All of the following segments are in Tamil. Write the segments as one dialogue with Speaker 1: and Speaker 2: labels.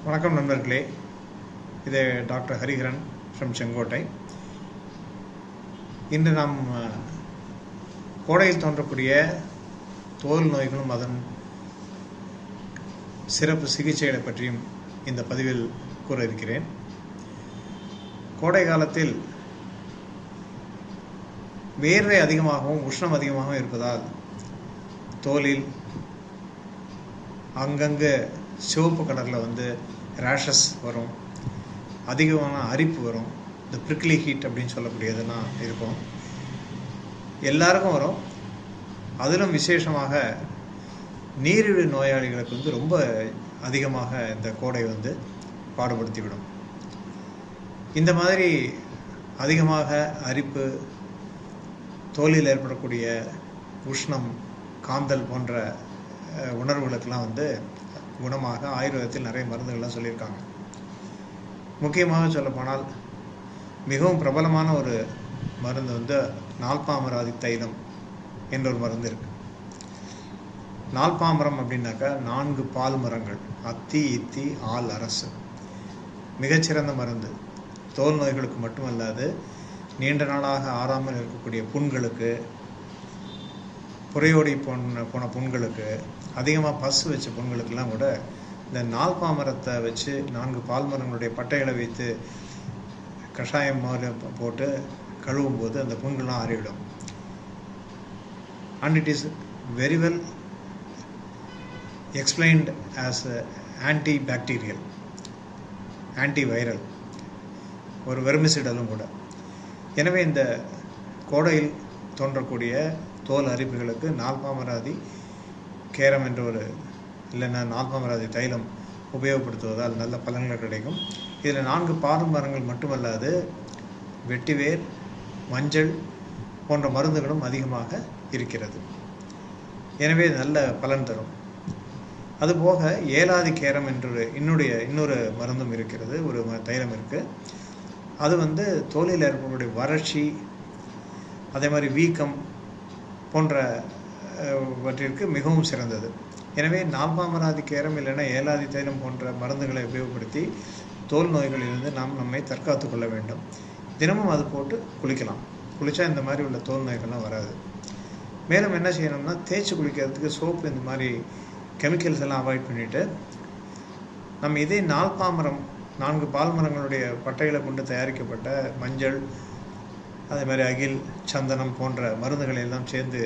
Speaker 1: வணக்கம் நண்பர்களே, இது டாக்டர் ஹரிஹரன் ஃப்ரம் செங்கோட்டை. இன்று நாம் கோடையில் தோன்றக்கூடிய தோல் நோய்களும் அதன் சிறப்பு சிகிச்சைகளை பற்றியும் இந்த பதிவில் கூற இருக்கிறேன். கோடை காலத்தில் வேர்வை அதிகமாகவும் உஷ்ணம் அதிகமாகவும் இருப்பதால் தோலில் அங்கங்கே சிவப்பு கலரில் ரேஷஸ் வரும், அதிகமான அரிப்பு வரும். இந்த பிரிக்லி ஹீட் அப்படின்னு சொல்லக்கூடியதெல்லாம் இருக்கும், எல்லாருக்கும் வரும். அதிலும் விசேஷமாக நீரிழிவு நோயாளிகளுக்கு ரொம்ப அதிகமாக இந்த கோடை பாடுபடுத்திவிடும். இந்த மாதிரி அதிகமாக அரிப்பு, தோலில் ஏற்படக்கூடிய உஷ்ணம், காந்தல் போன்ற உணர்வுகளுக்கெல்லாம் குணமாக ஆயுர்வேதத்தில் நிறைய மருந்துகள்லாம் சொல்லியிருக்காங்க. முக்கியமாக சொல்லப்போனால் மிகவும் பிரபலமான ஒரு மருந்து நால்பாமராதி தைலம் என்ற ஒரு மருந்து இருக்கு. நால்பாமரம் அப்படின்னாக்கா 4 பால் மரங்கள், அத்தி, இத்தி, ஆல், அரசு. மிகச்சிறந்த மருந்து. தோல் நோய்களுக்கு மட்டுமல்லாது நீண்ட நாளாக ஆறாமல் இருக்கக்கூடிய புண்களுக்கு, புரையோடி போன புண்களுக்கு, அதிகமாக பசு வச்ச புண்களுக்கெல்லாம் கூட இந்த நால்பாமரத்தை வச்சு 4 பால் மரங்களுடைய பட்டைகளை வைத்து கஷாயம் மாதிரி போட்டு கழுவும் போது அந்த புண்கள்லாம் ஆறிவிடும். And it is very well explained as antibacterial, antiviral, ஒரு வெர்மிசிடலும் கூட. எனவே இந்த கோடையில் தோன்றக்கூடிய தோல் அரிப்புகளுக்கு நால்பாமராதி கேரம் என்ற இல்லைன்னா நால்பாமராதி தைலம் உபயோகப்படுத்துவதால் நல்ல பலன்கள் கிடைக்கும். இதில் 4 பால் மரங்கள் மட்டுமல்லாது வெட்டிவேர், மஞ்சள் போன்ற மருந்துகளும் அதிகமாக இருக்கிறது. எனவே நல்ல பலன் தரும். அதுபோக ஏலாதி கேரம் என்ற இன்னொரு மருந்தும் இருக்கிறது, ஒரு தைலம் இருக்குது. அது தோலில் ஏற்படக்கூடிய வறட்சி, அதே மாதிரி வீக்கம் போன்றவற்றிற்கு மிகவும் சிறந்தது. எனவே நால்பாமராதி கேரம் இல்லைன்னா ஏலாதி தைலம் போன்ற மருந்துகளை உபயோகப்படுத்தி தோல் நோய்களிலிருந்து நாம் நம்மை தற்காத்து கொள்ள வேண்டும். தினமும் அது போட்டு குளிக்கலாம். குளித்தா இந்த மாதிரி உள்ள தோல் நோய்கள்லாம் வராது. மேலும் என்ன செய்யணும்னா, தேய்ச்சி குளிக்கிறதுக்கு சோப்பு, இந்த மாதிரி கெமிக்கல்ஸ் எல்லாம் அவாய்ட் பண்ணிவிட்டு நம்ம இதே நால்பாமரம் 4 பால் மரங்களுடைய பட்டைகளை கொண்டு தயாரிக்கப்பட்ட மஞ்சள், அதே மாதிரி அகில், சந்தனம் போன்ற மருந்துகளை எல்லாம் சேர்ந்து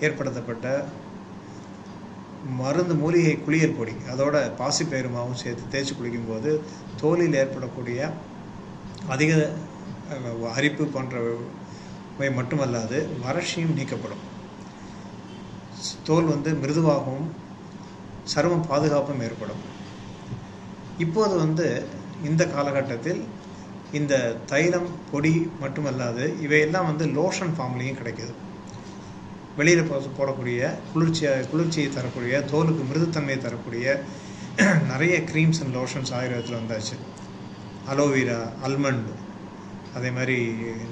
Speaker 1: ஏற்படுத்தப்பட்ட மருந்து மூலிகை குளியல் பொடி, அதோட பாசிப்பயிறுமாவும் சேர்த்து தேய்ச்சி குளிக்கும்போது தோலில் ஏற்படக்கூடிய அதிக அரிப்பு போன்றவை மட்டுமல்லாது வறட்சியும் நீக்கப்படும். தோல் மிருதுவாகவும் சரும பாதுகாப்பும் ஏற்படும். இப்போது இந்த காலகட்டத்தில் இந்த தைலம், பொடி மட்டுமல்லாது இவையெல்லாம் லோஷன் ஃபார்ம்லேயும் கிடைக்கிது. வெளியில் போடக்கூடிய குளிர்ச்சியை தரக்கூடிய, தோலுக்கு மிருதுத்தன்மையை தரக்கூடிய நிறைய க்ரீம்ஸ் அண்ட் லோஷன்ஸ் ஆயுர்வேதத்தில் வந்தாச்சு. அலோவேரா, அல்மண்ட், அதே மாதிரி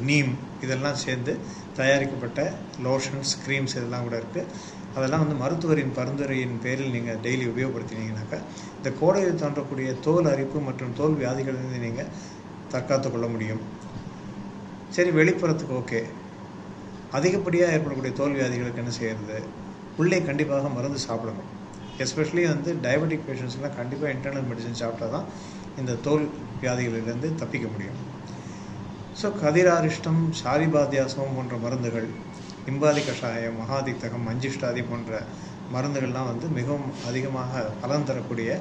Speaker 1: நீம், இதெல்லாம் சேர்ந்து தயாரிக்கப்பட்ட லோஷன்ஸ், க்ரீம்ஸ் இதெல்லாம் கூட இருக்குது. அதெல்லாம் மருத்துவரின் பரிந்துரையின் பேரில் நீங்கள் டெய்லி உபயோகப்படுத்தினீங்கன்னாக்கா இந்த கோடையில் தோன்றக்கூடிய தோல் அரிப்பு மற்றும் தோல் வியாதிகளிலிருந்து நீங்கள் தற்காத்து கொள்ள முடியும். சரி, வெளிப்புறத்துக்கு ஓகே. அதிகப்படியாக ஏற்படக்கூடிய தோல் வியாதிகளுக்கு என்ன செய்கிறது? உள்ளே கண்டிப்பாக மருந்து சாப்பிடணும். எஸ்பெஷலி டயபெட்டிக் பேஷண்ட்ஸ்லாம் கண்டிப்பாக இன்டர்னல் மெடிசன் சாப்பிட்டா தான் இந்த தோல் வியாதிகளிலிருந்து தப்பிக்க முடியும். ஸோ கதிராரிஷ்டம், சாரிபாத்தியாசம் போன்ற மருந்துகள், இம்பாதி கஷாயம், மகாதித்தகம், மஞ்சிஷ்டாதி போன்ற மருந்துகள்லாம் மிகவும் அதிகமாக பலன் தரக்கூடிய,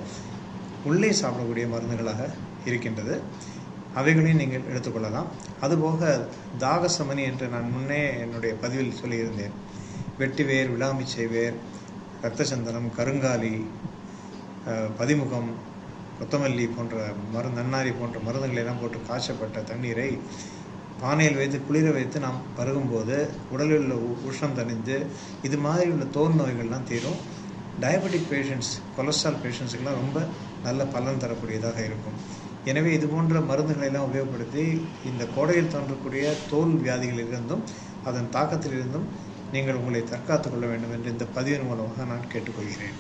Speaker 1: உள்ளே சாப்பிடக்கூடிய மருந்துகளாக இருக்கின்றது. அவைகளையும் நீங்கள் எடுத்துக்கொள்ளலாம். அதுபோக தாகசமனி என்று நான் முன்னே என்னுடைய பதிவில் சொல்லியிருந்தேன். வெட்டிவேர், விளாமிச்சை வேர், இரத்தச்சந்தனம், கருங்காலி, பதிமுகம், கொத்தமல்லி போன்ற நன்னாரி போன்ற மருந்துகளெல்லாம் போட்டு காய்ச்சப்பட்ட தண்ணீரை பானையில் வைத்து குளிர வைத்து நாம் பருகும்போது உடலில் உள்ள உஷ்ணம் தணிந்து இது மாதிரி உள்ள தோல் நோய்கள்லாம் தீரும். டயபெட்டிக் பேஷண்ட்ஸ், கொலஸ்ட்ரால் பேஷண்ட்ஸுக்கெல்லாம் ரொம்ப நல்ல பலன் தரக்கூடியதாக இருக்கும். எனவே இது போன்ற மருந்துகளை எல்லாம் உபயோகப்படுத்தி இந்த கோடையில் தோன்றக்கூடிய தோல் வியாதிகளிலிருந்தும் அதன் தாக்கத்திலிருந்தும் நீங்கள் உங்களை தற்காத்துக் கொள்ள வேண்டும் என்று இந்த பதிவின் மூலமாக நான் கேட்டுக்கொள்கிறேன்.